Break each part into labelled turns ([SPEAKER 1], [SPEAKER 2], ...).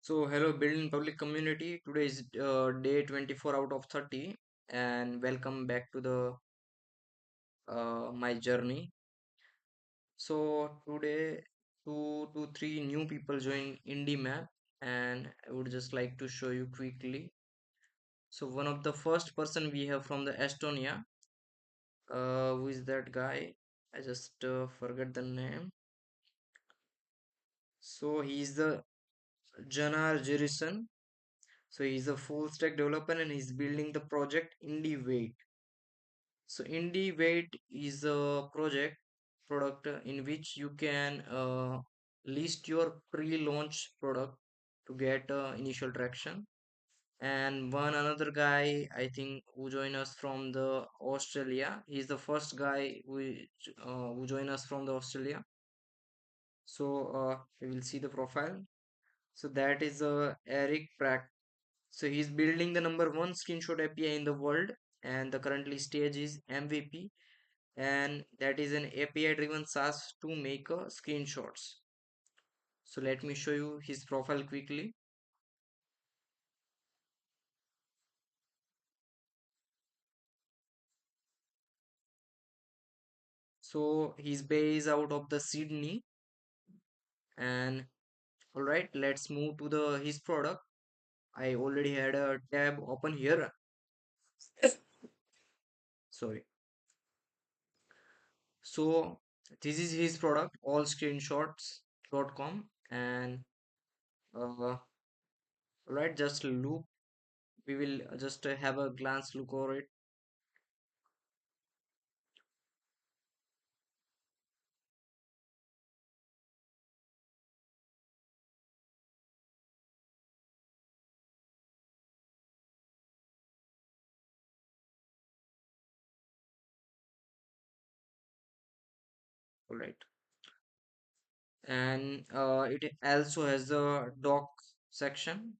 [SPEAKER 1] So, hello, building public community. Today is day 24 out of 30, and welcome back to the my journey. So, today, two to three new people join Indie Map, and I would just like to show you quickly. So, one of the first person we have from the Estonia, who is that guy? I just forget the name. So, he's the Janar Jerison. So, he's a full stack developer and he's building the project Indie Wait. So IndieWait is a product in which you can list your pre-launch product to get initial traction. And one another guy, I think, who joined us from the Australia. He's the first guy who joined us from the Australia. So we will see the profile. So that is Eric Pratt. So he's building the number one screenshot API in the world, and the currently stage is MVP, and that is an API driven SaaS to make screenshots. So let me show you his profile quickly. So he's based out of the Sydney, and all right, let's move to the his product. I already had a tab open here. Sorry. So this is his product, allscreenshots.com, and all right, just look. We will just have a glance look over it. All right, and it also has a doc section,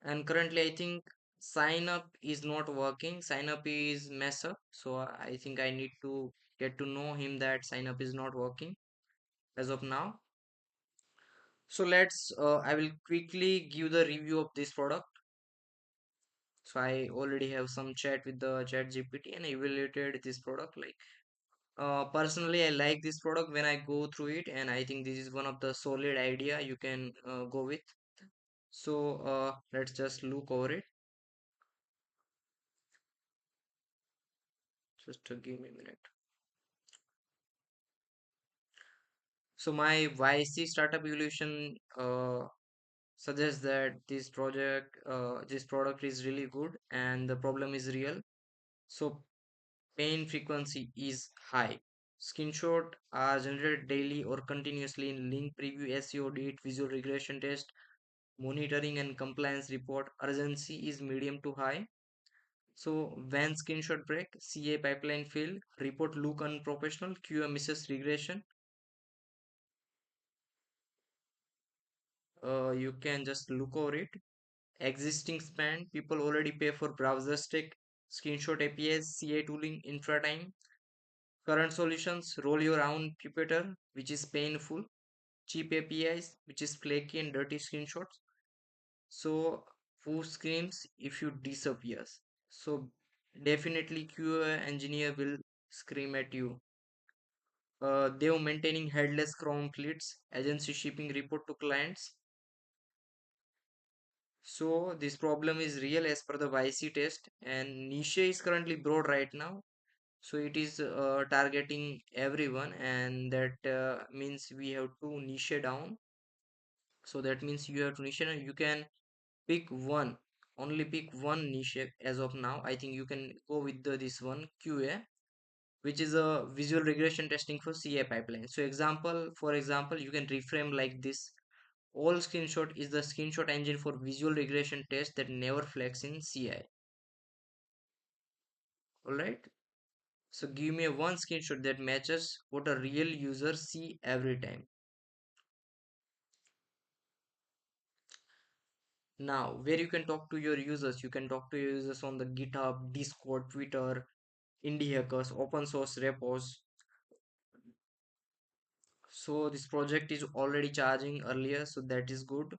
[SPEAKER 1] and currently I think sign up is not working. Sign up is mess up, so I think I need to get to know him that sign up is not working as of now. So let's I will quickly give the review of this product. So I already have some chat with the chat GPT and evaluated this product. Like personally I like this product when I go through it, and I think this is one of the solid idea you can go with. So let's just look over it. Just give me a minute. So my YC startup evolution suggests that this product is really good and the problem is real. So pain frequency is high. Screenshot are generated daily or continuously in link preview, SEO audit, visual regression test, monitoring and compliance report. Urgency is medium to high. So when screenshot break, CA pipeline fail, report look unprofessional, QA misses regression. You can just look over it. Existing spend, people already pay for browser stack, screenshot APIs, CA tooling, infra time. Current solutions, roll your own Puppeteer, which is painful. Cheap APIs, which is flaky and dirty screenshots. So who screams if you disappears? So definitely QA engineer will scream at you. They were maintaining headless Chrome fleets, agency shipping report to clients. So this problem is real as per the YC test, and niche is currently broad right now. So it is targeting everyone, and that means we have to niche down. So that means you have to niche down. You can pick one, only pick one niche as of now. I think you can go with this one QA, which is a visual regression testing for CI pipeline. So for example, you can reframe like this. All screenshot is the screenshot engine for visual regression test that never flags in CI. Alright. So give me a one screenshot that matches what a real user see every time. Now, where you can talk to your users, you can talk to your users on the GitHub, Discord, Twitter, indie hackers, open source repos. So this project is already charging earlier, so that is good.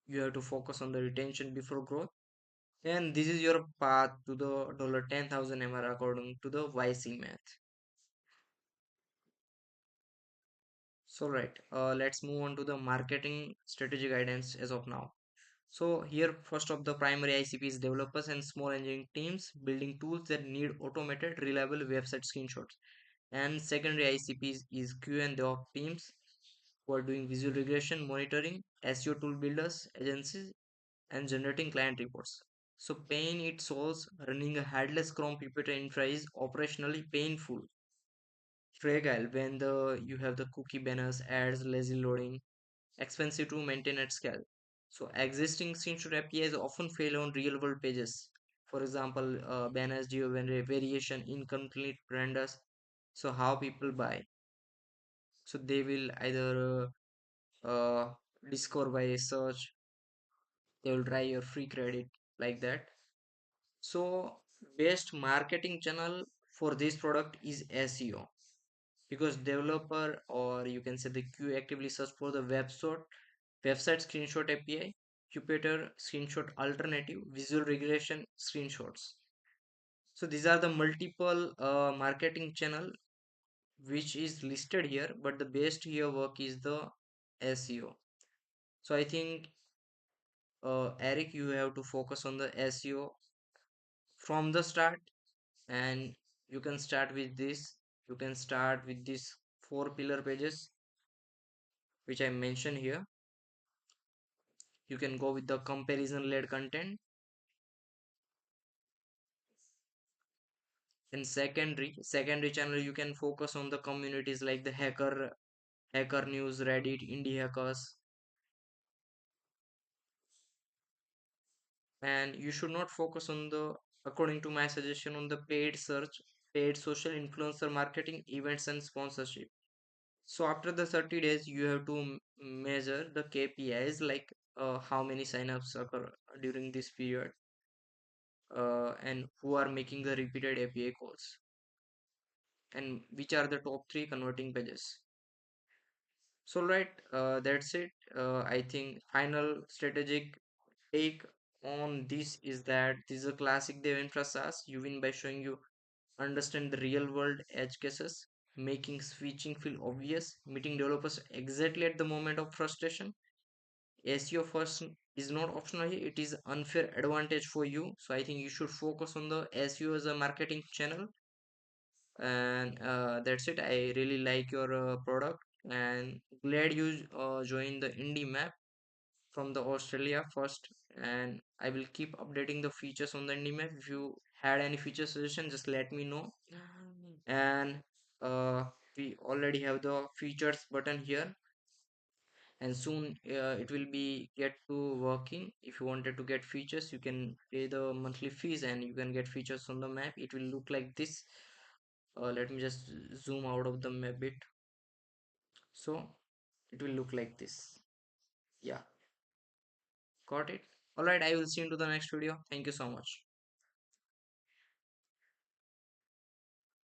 [SPEAKER 1] You have to focus on the retention before growth. And this is your path to the $10,000 MR according to the YC math. So right, let's move on to the marketing strategy guidance as of now. So here, first of the primary ICP is developers and small engineering teams building tools that need automated, reliable website screenshots. And secondary ICPs is Q and DevOps teams who are doing visual regression, monitoring, SEO tool builders, agencies, and generating client reports. So pain it solves running a headless Chrome Puppeteer infra is operationally painful, fragile when the you have the cookie banners, ads, lazy loading, expensive to maintain at scale. So existing screenshot APIs often fail on real world pages. For example, banners, geo variation, incomplete renders. So how people buy? So they will either discover by search, they will try your free credit like that. So best marketing channel for this product is SEO, because developer or you can say the Q actively search for the website screenshot API, Jupyter screenshot alternative, visual regression screenshots. So these are the multiple marketing channel which is listed here, but the best here work is the SEO. So I think Eric, you have to focus on the SEO from the start, and you can start with this. You can start with these four pillar pages which I mentioned here. You can go with the comparison led content. In secondary channel, you can focus on the communities like the hacker news, Reddit, indie hackers. And you should not focus on the, according to my suggestion, on the paid search, paid social influencer marketing, events and sponsorship. So after the 30 days you have to measure the KPIs like how many signups occur during this period, and who are making the repeated API calls, and which are the top 3 converting pages. So right, that's it. I think final strategic take on this is that this is a classic dev infra SaaS. You win by showing you understand the real world edge cases, making switching feel obvious, meeting developers exactly at the moment of frustration. SEO first is not optional here, it is unfair advantage for you. So I think you should focus on the SEO as a marketing channel. And that's it. I really like your product, and glad you joined the indie map from the Australia first. And I will keep updating the features on the indie map. If you had any feature suggestion, just let me know. And uh, we already have the features button here, and soon it will be get to working. If you wanted to get features, you can pay the monthly fees and you can get features on the map. It will look like this. Let me just zoom out of the map bit. So it will look like this. Yeah, got it. All right, I will see you into the next video. Thank you so much.